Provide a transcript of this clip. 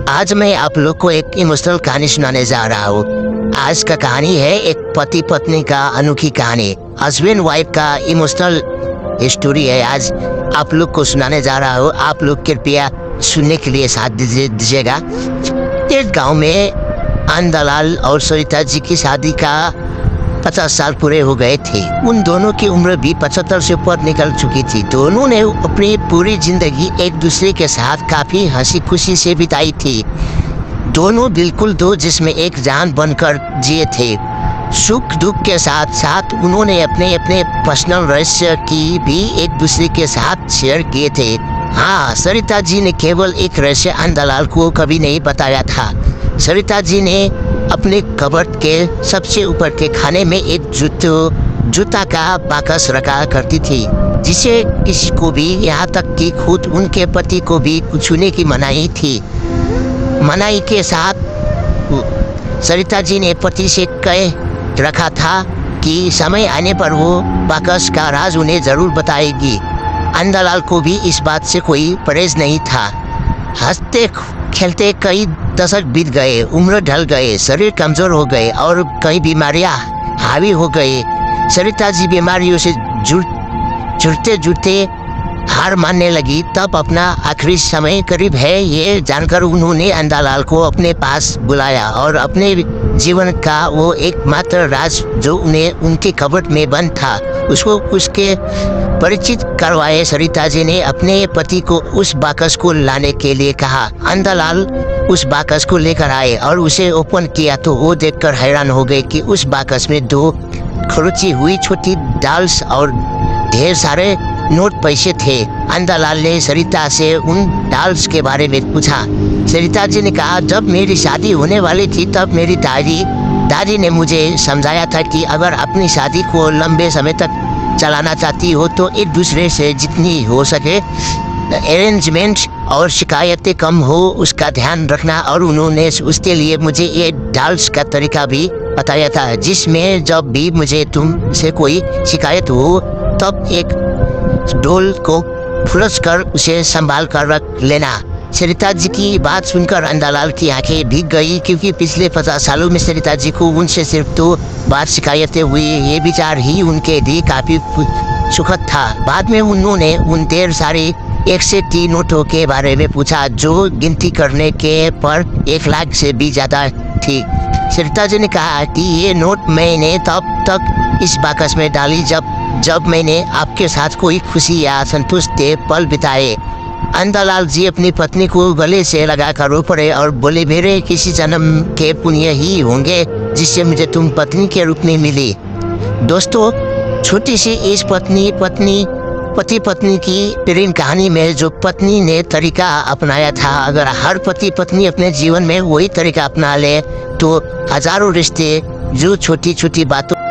आज मैं आप लोग को एक इमोशनल कहानी सुनाने जा रहा हूँ। आज का कहानी है एक पति पत्नी का अनोखी कहानी, हस्बैंड वाइफ का इमोशनल स्टोरी है। आज आप लोग को सुनाने जा रहा हूँ। आप लोग कृपया सुनने के लिए साथ दीजिएगा। एक गांव में आनंदलाल और सरिता जी की शादी का 50 साल पूरे हो गए थे। उन दोनों की उम्र भी 75 से ऊपर निकल चुकी थी। दोनों ने अपनी पूरी जिंदगी एक दूसरे के साथ काफी हंसी खुशी से बिताई थी। दोनों बिल्कुल दो जिसमें एक जान बनकर जिए थे। सुख दुख के साथ साथ उन्होंने अपने अपने पर्सनल रहस्य की भी एक दूसरे के साथ शेयर किए थे। हाँ, सरिता जी ने केवल एक रहस्य आनंदलाल को कभी नहीं बताया था। सरिता जी ने अपने कबर्ड के सबसे ऊपर के खाने में एक जूता का बाकस रखा करती थी, जिसे किसी को भी, यहाँ तक कि खुद उनके पति को भी छूने की मनाही थी। मनाही के साथ सरिता जी ने पति से कह रखा था कि समय आने पर वो बाकस का राज उन्हें जरूर बताएगी। आनंदलाल को भी इस बात से कोई परहेज नहीं था। हंसते खेलते कई दशक बीत गए, उम्र ढल गए, शरीर कमजोर हो गए और कई बीमारियां हावी हो गई। सरिता जी बीमारियों से जुड़ते जुड़ते हार मानने लगी। तब अपना आखिरी समय करीब है ये जानकर उन्होंने आनंदलाल को अपने पास बुलाया और अपने जीवन का वो एकमात्र राज जो उन्हें उनके कबर्ड में बंद था उसको उसके परिचित करवाए। सरिता जी ने अपने पति को उस बाकस को लाने के लिए कहा। आनंदलाल उस बाकस को लेकर आए और उसे ओपन किया तो वो देखकर हैरान हो गए कि उस बाकस में 2 खरोची हुई छोटी डॉल्स और ढेर सारे नोट पैसे थे। आनंदलाल ने सरिता से उन डॉल्स के बारे में पूछा। सरिता जी ने कहा, जब मेरी शादी होने वाली थी तब मेरी दादी ने मुझे समझाया था कि अगर अपनी शादी को लंबे समय तक चलाना चाहती हो तो एक दूसरे से जितनी हो सके अरेंजमेंट और शिकायतें कम हो उसका ध्यान रखना। और उन्होंने उसके लिए मुझे ये डॉल्स का तरीका भी बताया था, जिसमें जब भी मुझे तुमसे कोई शिकायत हो तब एक डोल को फुलस कर उसे संभाल कर रख लेना। सरिता जी की बात सुनकर आनंदलाल की आंखें भीग गई, क्योंकि पिछले 50 सालों में सरिता जी को उनसे सिर्फ 2 बार शिकायतें हुई। ये विचार ही उनके लिए काफी सुखद था। बाद में उन्होंने उन ढेर सारे 1 से 3 नोटों के बारे में पूछा जो गिनती करने के पर 1 लाख से भी ज्यादा थी। सरिता जी ने कहा कि ये नोट मैंने तब तक इस बाकस में डाली जब मैंने आपके साथ कोई खुशी या संतुष्ट के पल बिताए। आनंदलाल जी अपनी पत्नी को गले से लगाकर रो पड़े और बोले, मेरे किसी जन्म के पुण्य ही होंगे जिससे मुझे तुम पत्नी के रूप में मिली। दोस्तों, छोटी सी इस पति पत्नी की प्रेम कहानी में जो पत्नी ने तरीका अपनाया था, अगर हर पति पत्नी अपने जीवन में वही तरीका अपना ले तो हजारों रिश्ते जो छोटी छोटी बातों